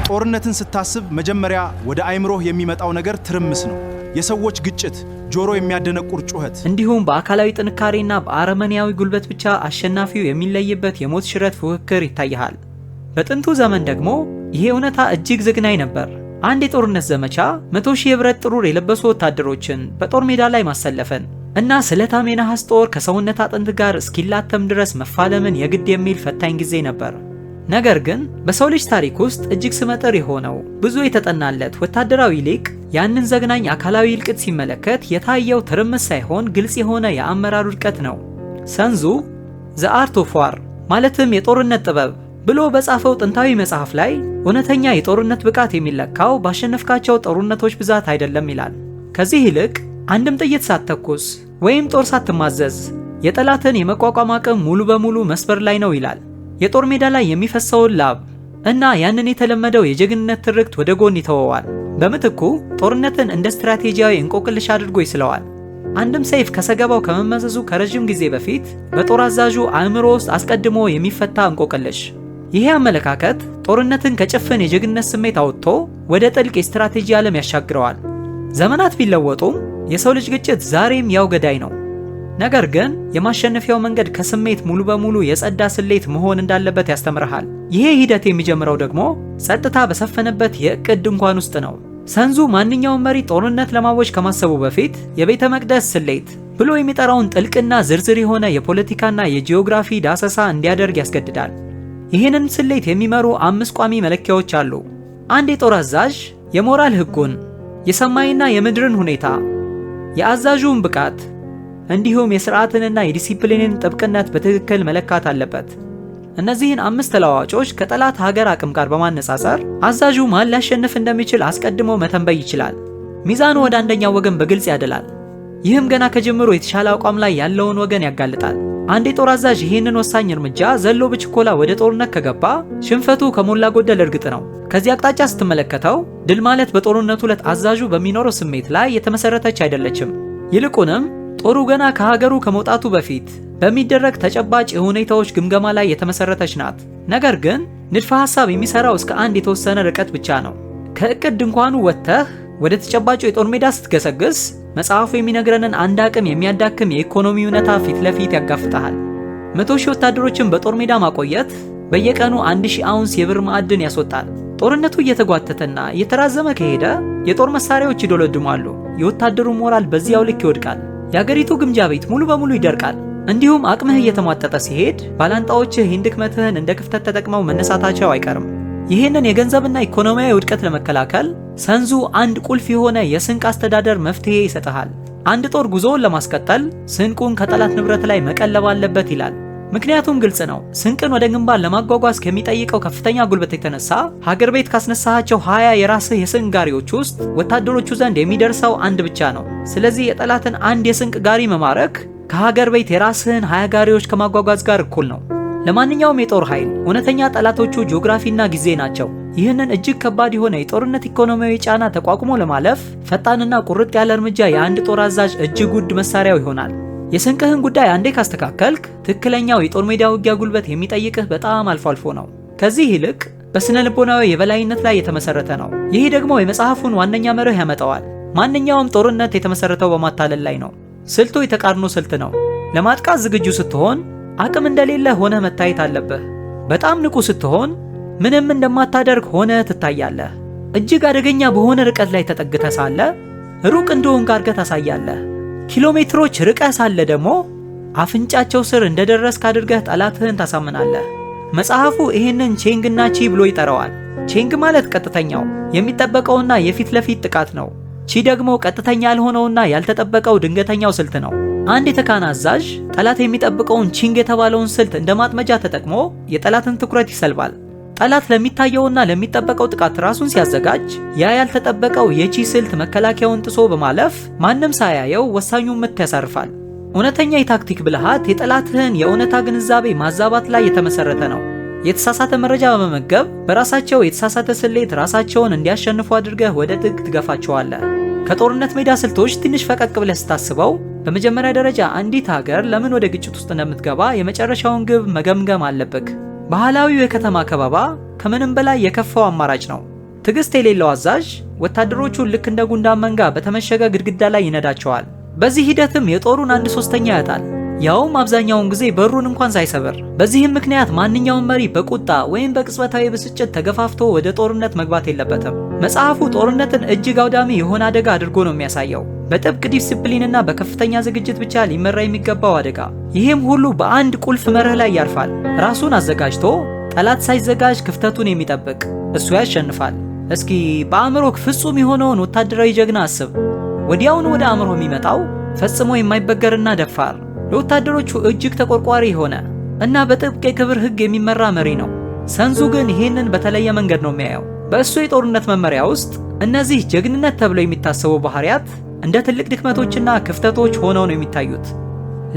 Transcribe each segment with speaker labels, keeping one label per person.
Speaker 1: ጦርነትን ስታስብ መጀመሪያ ወደ አይምሮህ የሚመጣው ነገር ትርምስ ነው። የሰዎች ግጭት፣ ጆሮ የሚያደነቁር ጩኸት፣
Speaker 2: እንዲሁም በአካላዊ ጥንካሬና በአረመኔያዊ ጉልበት ብቻ አሸናፊው የሚለይበት የሞት ሽረት ፉክክር ይታያል። በጥንቱ ዘመን ደግሞ ይሄ እውነታ እጅግ ዘግናኝ ነበር። አንድ የጦርነት ዘመቻ 100,000 የብረት ጥሩር የለበሱ ወታደሮችን በጦር ሜዳ ላይ ማሰለፈን እና ስለታም የነሐስ ጦር ከሰውነት አጥንት ጋር እስኪላተም ድረስ መፋለምን የግድ የሚል ፈታኝ ጊዜ ነበር። ነገር ግን በሰው ልጅ ታሪክ ውስጥ እጅግ ስመጥር የሆነው ብዙ የተጠናለት ወታደራዊ ሊቅ ያንን ዘግናኝ አካላዊ እልቅት ሲመለከት የታየው ትርምስ ሳይሆን ግልጽ የሆነ የአመራር ውድቀት ነው። ሰንዙ ዘ አርት ኦፍ ዋር ማለትም የጦርነት ጥበብ ብሎ በጻፈው ጥንታዊ መጽሐፍ ላይ እውነተኛ የጦርነት ብቃት የሚለካው ባሸነፍካቸው ጦርነቶች ብዛት አይደለም ይላል። ከዚህ ይልቅ አንድም ጥይት ሳትተኩስ ወይም ጦር ሳትማዘዝ የጠላትን የመቋቋም አቅም ሙሉ በሙሉ መስበር ላይ ነው ይላል። የጦር ሜዳ ላይ የሚፈሰውን ላብ እና ያንን የተለመደው የጀግንነት ትርክት ወደ ጎን ይተወዋል። በምትኩ ጦርነትን እንደ ስትራቴጂያዊ እንቆቅልሽ አድርጎ ይስለዋል። አንድም ሰይፍ ከሰገባው ከመመዘዙ ከረጅም ጊዜ በፊት በጦር አዛዡ አእምሮ ውስጥ አስቀድሞ የሚፈታ እንቆቅልሽ። ይሄ አመለካከት ጦርነትን ከጭፍን የጀግንነት ስሜት አውጥቶ ወደ ጥልቅ የስትራቴጂ ዓለም ያሻግረዋል። ዘመናት ቢለወጡም የሰው ልጅ ግጭት ዛሬም ያው ገዳይ ነው። ነገር ግን የማሸነፊያው መንገድ ከስሜት ሙሉ በሙሉ የጸዳ ስሌት መሆን እንዳለበት ያስተምርሃል። ይሄ ሂደት የሚጀምረው ደግሞ ጸጥታ በሰፈነበት የእቅድ ድንኳን ውስጥ ነው። ሰንዙ ማንኛውም መሪ ጦርነት ለማወጅ ከማሰቡ በፊት የቤተ መቅደስ ስሌት ብሎ የሚጠራውን ጥልቅና ዝርዝር የሆነ የፖለቲካና የጂኦግራፊ ዳሰሳ እንዲያደርግ ያስገድዳል። ይህንን ስሌት የሚመሩ 5 ቋሚ መለኪያዎች አሉ። አንድ የጦር አዛዥ የሞራል ሕጉን፣ የሰማይና የምድርን ሁኔታ፣ የአዛዡን ብቃት እንዲሁም የሥርዓትንና የዲሲፕሊንን ጥብቅነት በትክክል መለካት አለበት። እነዚህን 5 ተለዋዋጮች ከጠላት ሀገር አቅም ጋር በማነጻጸር አዛዡ ማን ሊያሸንፍ እንደሚችል አስቀድሞ መተንበይ ይችላል። ሚዛኑ ወደ አንደኛው ወገን በግልጽ ያደላል። ይህም ገና ከጅምሩ የተሻለ አቋም ላይ ያለውን ወገን ያጋልጣል። አንድ የጦር አዛዥ ይህንን ወሳኝ እርምጃ ዘሎ በችኮላ ወደ ጦርነት ከገባ ሽንፈቱ ከሞላ ጎደል እርግጥ ነው። ከዚህ አቅጣጫ ስትመለከተው ድል ማለት በጦርነቱ ዕለት አዛዡ በሚኖረው ስሜት ላይ የተመሰረተች አይደለችም። ይልቁንም ጦሩ ገና ከሀገሩ ከመውጣቱ በፊት በሚደረግ ተጨባጭ የሁኔታዎች ግምገማ ላይ የተመሰረተች ናት። ነገር ግን ንድፈ ሐሳብ የሚሰራው እስከ አንድ የተወሰነ ርቀት ብቻ ነው። ከእቅድ ድንኳኑ ወጥተህ ወደ ተጨባጩ የጦር ሜዳ ስትገሰግስ መጽሐፉ የሚነግረንን አንድ አቅም የሚያዳክም የኢኮኖሚ እውነታ ፊት ለፊት ያጋፍጣል። 100,000 ወታደሮችን በጦር ሜዳ ማቆየት በየቀኑ 1,000 አውንስ የብር ማዕድን ያስወጣል። ጦርነቱ እየተጓተተና እየተራዘመ ከሄደ የጦር መሳሪያዎች ይዶለድማሉ። የወታደሩ ሞራል በዚያው ልክ ይወድቃል። የአገሪቱ ግምጃ ቤት ሙሉ በሙሉ ይደርቃል። እንዲሁም አቅምህ እየተሟጠጠ ሲሄድ ባላንጣዎችህ ይህን ድክመትህን እንደ ክፍተት ተጠቅመው መነሳታቸው አይቀርም። ይህንን የገንዘብና ኢኮኖሚያዊ ውድቀት ለመከላከል ሰንዙ አንድ ቁልፍ የሆነ የስንቅ አስተዳደር መፍትሄ ይሰጥሃል። አንድ ጦር ጉዞውን ለማስቀጠል ስንቁን ከጠላት ንብረት ላይ መቀለብ አለበት ይላል። ምክንያቱም ግልጽ ነው። ስንቅን ወደ ግንባር ለማጓጓዝ ከሚጠይቀው ከፍተኛ ጉልበት የተነሳ ሀገር ቤት ካስነሳሃቸው 20 የራስህ የስንቅ ጋሪዎች ውስጥ ወታደሮቹ ዘንድ የሚደርሰው አንድ ብቻ ነው። ስለዚህ የጠላትን አንድ የስንቅ ጋሪ መማረክ ከሀገር ቤት የራስህን 20 ጋሪዎች ከማጓጓዝ ጋር እኩል ነው። ለማንኛውም የጦር ኃይል እውነተኛ ጠላቶቹ ጂኦግራፊና ጊዜ ናቸው። ይህንን እጅግ ከባድ የሆነ የጦርነት ኢኮኖሚያዊ ጫና ተቋቁሞ ለማለፍ ፈጣንና ቁርጥ ያለ እርምጃ የአንድ ጦር አዛዥ እጅግ ውድ መሳሪያው ይሆናል። የስንቅህን ጉዳይ አንዴ ካስተካከልክ ትክክለኛው የጦር ሜዳ ውጊያ ጉልበት የሚጠይቅህ በጣም አልፎ አልፎ ነው። ከዚህ ይልቅ በስነ ልቦናዊ የበላይነት ላይ የተመሰረተ ነው። ይህ ደግሞ የመጽሐፉን ዋነኛ መርህ ያመጣዋል። ማንኛውም ጦርነት የተመሰረተው በማታለል ላይ ነው። ስልቱ የተቃርኖ ስልት ነው። ለማጥቃት ዝግጁ ስትሆን አቅም እንደሌለ ሆነ መታየት አለብህ። በጣም ንቁ ስትሆን ምንም እንደማታደርግ ሆነ ትታያለህ። እጅግ አደገኛ በሆነ ርቀት ላይ ተጠግተህ ሳለ ሩቅ እንደሆንክ አድርገህ ታሳያለህ። ኪሎ ሜትሮች ርቀህ ሳለ ደግሞ አፍንጫቸው ስር እንደደረስክ አድርገህ ጠላትህን ታሳምናለህ። መጽሐፉ ይህንን ቼንግና ቺ ብሎ ይጠራዋል። ቼንግ ማለት ቀጥተኛው የሚጠበቀውና የፊት ለፊት ጥቃት ነው። ቺ ደግሞ ቀጥተኛ ያልሆነውና ያልተጠበቀው ድንገተኛው ስልት ነው። አንድ የተካነ አዛዥ ጠላት የሚጠብቀውን ቺንግ የተባለውን ስልት እንደ ማጥመጃ ተጠቅሞ የጠላትን ትኩረት ይሰልባል። ጠላት ለሚታየውና ለሚጠበቀው ጥቃት ራሱን ሲያዘጋጅ ያ ያልተጠበቀው የቺ ስልት መከላከያውን ጥሶ በማለፍ ማንም ሳያየው ወሳኙን ምት ያሳርፋል። እውነተኛ የታክቲክ ብልሃት የጠላትህን የእውነታ ግንዛቤ ማዛባት ላይ የተመሰረተ ነው። የተሳሳተ መረጃ በመመገብ በራሳቸው የተሳሳተ ስሌት ራሳቸውን እንዲያሸንፉ አድርገህ ወደ ጥግ ትገፋቸዋለህ። ከጦርነት ሜዳ ስልቶች ትንሽ ፈቀቅ ብለህ ስታስበው በመጀመሪያ ደረጃ አንዲት ሀገር ለምን ወደ ግጭት ውስጥ እንደምትገባ የመጨረሻውን ግብ መገምገም አለብህ። ባህላዊው የከተማ ከበባ ከምንም በላይ የከፋው አማራጭ ነው። ትዕግስት የሌለው አዛዥ ወታደሮቹን ልክ እንደ ጉንዳን መንጋ በተመሸገ ግድግዳ ላይ ይነዳቸዋል። በዚህ ሂደትም የጦሩን 1/3 ያጣል፣ ያውም አብዛኛውን ጊዜ በሩን እንኳን ሳይሰብር። በዚህም ምክንያት ማንኛውም መሪ በቁጣ ወይም በቅጽበታዊ ብስጭት ተገፋፍቶ ወደ ጦርነት መግባት የለበትም። መጽሐፉ ጦርነትን እጅግ አውዳሚ የሆነ አደጋ አድርጎ ነው የሚያሳየው፣ በጥብቅ ዲሲፕሊንና በከፍተኛ ዝግጅት ብቻ ሊመራ የሚገባው አደጋ። ይህም ሁሉ በአንድ ቁልፍ መርህ ላይ ያርፋል። ራሱን አዘጋጅቶ ጠላት ሳይዘጋጅ ክፍተቱን የሚጠብቅ እሱ ያሸንፋል። እስኪ በአእምሮክ ፍጹም የሆነውን ወታደራዊ ጀግና አስብ። ወዲያውኑ ወደ አእምሮ የሚመጣው ፈጽሞ የማይበገርና ደፋር፣ ለወታደሮቹ እጅግ ተቆርቋሪ የሆነ እና በጥብቅ የክብር ሕግ የሚመራ መሪ ነው። ሰንዙ ግን ይህንን በተለየ መንገድ ነው የሚያየው። በእሱ የጦርነት መመሪያ ውስጥ እነዚህ ጀግንነት ተብለው የሚታሰቡ ባህሪያት እንደ ትልቅ ድክመቶችና ክፍተቶች ሆነው ነው የሚታዩት።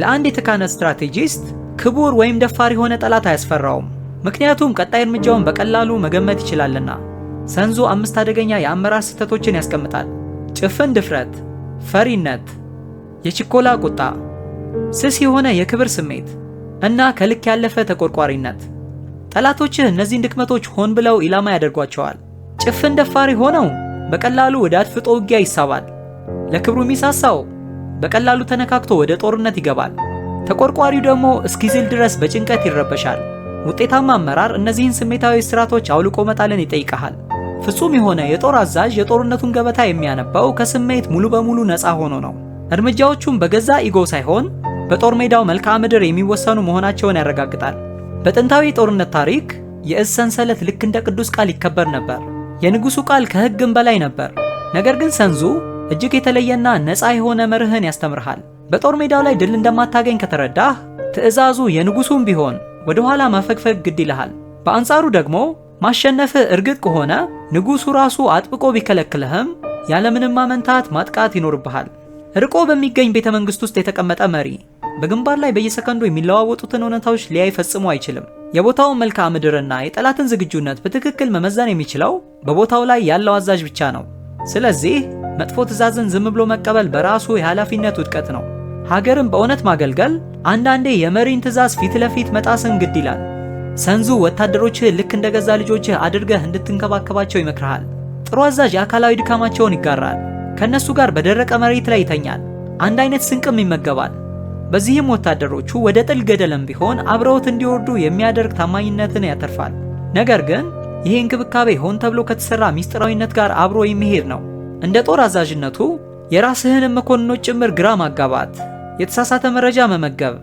Speaker 2: ለአንድ የተካነ ስትራቴጂስት ክቡር ወይም ደፋር የሆነ ጠላት አያስፈራውም፣ ምክንያቱም ቀጣይ እርምጃውን በቀላሉ መገመት ይችላልና። ሰንዙ 5 አደገኛ የአመራር ስህተቶችን ያስቀምጣል። ጭፍን ድፍረት፣ ፈሪነት፣ የችኮላ ቁጣ፣ ስስ የሆነ የክብር ስሜት እና ከልክ ያለፈ ተቆርቋሪነት። ጠላቶችህ እነዚህን ድክመቶች ሆን ብለው ኢላማ ያደርጓቸዋል። ጭፍን ደፋሪ ሆነው በቀላሉ ወደ አድፍጦ ውጊያ ይሳባል። ለክብሩ የሚሳሳው በቀላሉ ተነካክቶ ወደ ጦርነት ይገባል። ተቆርቋሪው ደግሞ እስኪዝል ድረስ በጭንቀት ይረበሻል። ውጤታማ አመራር እነዚህን ስሜታዊ ስራቶች አውልቆ መጣልን ይጠይቃል። ፍጹም የሆነ የጦር አዛዥ የጦርነቱን ገበታ የሚያነባው ከስሜት ሙሉ በሙሉ ነፃ ሆኖ ነው። እርምጃዎቹም በገዛ ኢጎ ሳይሆን በጦር ሜዳው መልክዓ ምድር የሚወሰኑ መሆናቸውን ያረጋግጣል። በጥንታዊ ጦርነት ታሪክ የእዝ ሰንሰለት ልክ እንደ ቅዱስ ቃል ይከበር ነበር። የንጉሱ ቃል ከሕግም በላይ ነበር። ነገር ግን ሰንዙ እጅግ የተለየና ነፃ የሆነ መርህን ያስተምርሃል። በጦር ሜዳው ላይ ድል እንደማታገኝ ከተረዳህ ትዕዛዙ የንጉሱም ቢሆን ወደ ኋላ ማፈግፈግ ግድ ይልሃል። በአንጻሩ ደግሞ ማሸነፍህ እርግጥ ከሆነ ንጉሱ ራሱ አጥብቆ ቢከለክልህም ያለምንም ማመንታት ማጥቃት ይኖርብሃል። ርቆ በሚገኝ ቤተ መንግስት ውስጥ የተቀመጠ መሪ በግንባር ላይ በየሰከንዱ የሚለዋወጡትን እውነታዎች ሊያይ ፈጽሞ አይችልም። የቦታውን መልክዓ ምድርና የጠላትን ዝግጁነት በትክክል መመዘን የሚችለው በቦታው ላይ ያለው አዛዥ ብቻ ነው። ስለዚህ መጥፎ ትዕዛዝን ዝም ብሎ መቀበል በራሱ የኃላፊነት ውድቀት ነው። ሀገርን በእውነት ማገልገል አንዳንዴ የመሪን ትዕዛዝ ፊት ለፊት መጣስን ግድ ይላል። ሰንዙ ወታደሮችህ ልክ እንደገዛ ልጆችህ አድርገህ እንድትንከባከባቸው ይመክርሃል። ጥሩ አዛዥ የአካላዊ ድካማቸውን ይጋራል። ከነሱ ጋር በደረቀ መሬት ላይ ይተኛል። አንድ አይነት ስንቅም ይመገባል። በዚህም ወታደሮቹ ወደ ጥል ገደልም ቢሆን አብረውት እንዲወርዱ የሚያደርግ ታማኝነትን ያተርፋል። ነገር ግን ይህ እንክብካቤ ሆን ተብሎ ከተሰራ ሚስጥራዊነት ጋር አብሮ የሚሄድ ነው። እንደ ጦር አዛዥነቱ የራስህንም መኮንኖች ጭምር ግራ ማጋባት፣ የተሳሳተ መረጃ መመገብ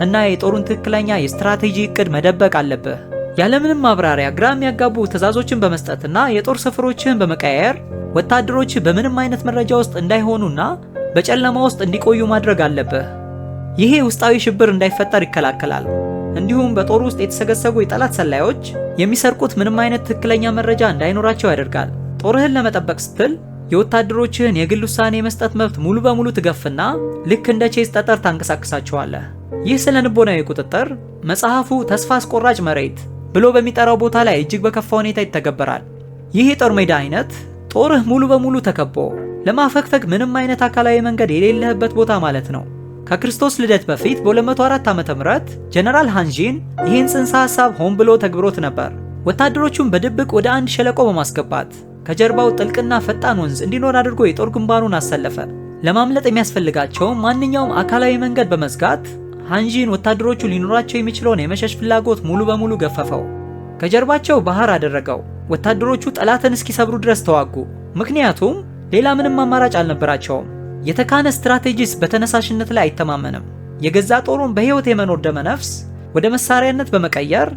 Speaker 2: እና የጦሩን ትክክለኛ የስትራቴጂ እቅድ መደበቅ አለብህ። ያለምንም ማብራሪያ ግራ የሚያጋቡ ትዕዛዞችን በመስጠትና የጦር ሰፈሮችህን በመቀያየር ወታደሮች በምንም አይነት መረጃ ውስጥ እንዳይሆኑና በጨለማ ውስጥ እንዲቆዩ ማድረግ አለብህ። ይሄ ውስጣዊ ሽብር እንዳይፈጠር ይከላከላል። እንዲሁም በጦር ውስጥ የተሰገሰጉ የጠላት ሰላዮች የሚሰርቁት ምንም አይነት ትክክለኛ መረጃ እንዳይኖራቸው ያደርጋል። ጦርህን ለመጠበቅ ስትል የወታደሮችህን የግል ውሳኔ የመስጠት መብት ሙሉ በሙሉ ትገፍና ልክ እንደ ቼዝ ጠጠር ታንቀሳቅሳቸዋለህ። ይህ ስለ ልቦናዊ ቁጥጥር መጽሐፉ ተስፋ አስቆራጭ መሬት ብሎ በሚጠራው ቦታ ላይ እጅግ በከፋ ሁኔታ ይተገበራል። ይህ የጦር ሜዳ አይነት ጦርህ ሙሉ በሙሉ ተከቦ ለማፈግፈግ ምንም አይነት አካላዊ መንገድ የሌለህበት ቦታ ማለት ነው። ከክርስቶስ ልደት በፊት በ204 ዓ.ም ጀነራል ሃንጂን ይህን ጽንሰ ሐሳብ ሆን ብሎ ተግብሮት ነበር። ወታደሮቹን በድብቅ ወደ አንድ ሸለቆ በማስገባት ከጀርባው ጥልቅና ፈጣን ወንዝ እንዲኖር አድርጎ የጦር ግንባሩን አሰለፈ። ለማምለጥ የሚያስፈልጋቸው ማንኛውም አካላዊ መንገድ በመዝጋት ሃንጂን ወታደሮቹ ሊኖራቸው የሚችለውን የመሸሽ ፍላጎት ሙሉ በሙሉ ገፈፈው። ከጀርባቸው ባህር አደረገው። ወታደሮቹ ጠላትን እስኪሰብሩ ድረስ ተዋጉ፣ ምክንያቱም ሌላ ምንም አማራጭ አልነበራቸውም። የተካነ ስትራቴጂስ በተነሳሽነት ላይ አይተማመንም። የገዛ ጦሩን በሕይወት የመኖር ደመ ነፍስ ወደ መሳሪያነት በመቀየር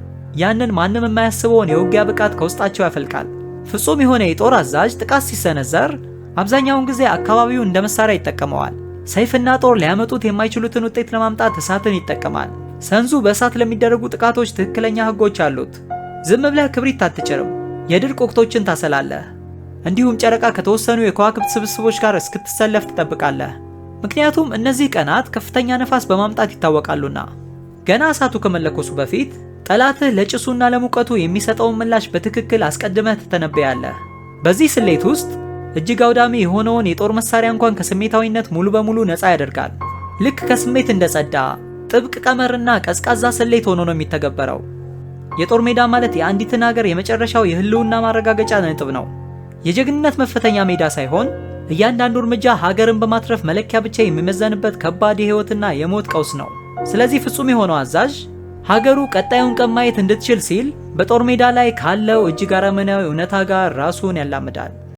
Speaker 2: ያንን ማንም የማያስበውን የውጊያ ብቃት ከውስጣቸው ያፈልቃል። ፍጹም የሆነ የጦር አዛዥ ጥቃት ሲሰነዘር አብዛኛውን ጊዜ አካባቢውን እንደ መሳሪያ ይጠቀመዋል። ሰይፍና ጦር ሊያመጡት የማይችሉትን ውጤት ለማምጣት እሳትን ይጠቀማል። ሰንዙ በእሳት ለሚደረጉ ጥቃቶች ትክክለኛ ሕጎች አሉት። ዝም ብለህ ክብሪት አትጭርም፣ የድርቅ ወቅቶችን ታሰላለህ። እንዲሁም ጨረቃ ከተወሰኑ የከዋክብት ስብስቦች ጋር እስክትሰለፍ ትጠብቃለህ። ምክንያቱም እነዚህ ቀናት ከፍተኛ ነፋስ በማምጣት ይታወቃሉና። ገና እሳቱ ከመለኮሱ በፊት ጠላትህ ለጭሱና ለሙቀቱ የሚሰጠውን ምላሽ በትክክል አስቀድመህ ትተነበያለህ። በዚህ ስሌት ውስጥ እጅግ አውዳሚ የሆነውን የጦር መሳሪያ እንኳን ከስሜታዊነት ሙሉ በሙሉ ነፃ ያደርጋል። ልክ ከስሜት እንደጸዳ ጥብቅ ቀመርና ቀዝቃዛ ስሌት ሆኖ ነው የሚተገበረው። የጦር ሜዳ ማለት የአንዲትን ሀገር የመጨረሻው የህልውና ማረጋገጫ ነጥብ ነው። የጀግንነት መፈተኛ ሜዳ ሳይሆን እያንዳንዱ እርምጃ ሀገርን በማትረፍ መለኪያ ብቻ የሚመዘንበት ከባድ የህይወትና የሞት ቀውስ ነው። ስለዚህ ፍጹም የሆነው አዛዥ ሀገሩ ቀጣዩን ቀን ማየት እንድትችል ሲል በጦር ሜዳ ላይ ካለው እጅግ አረመኔያዊ እውነታ ጋር ራሱን ያላምዳል።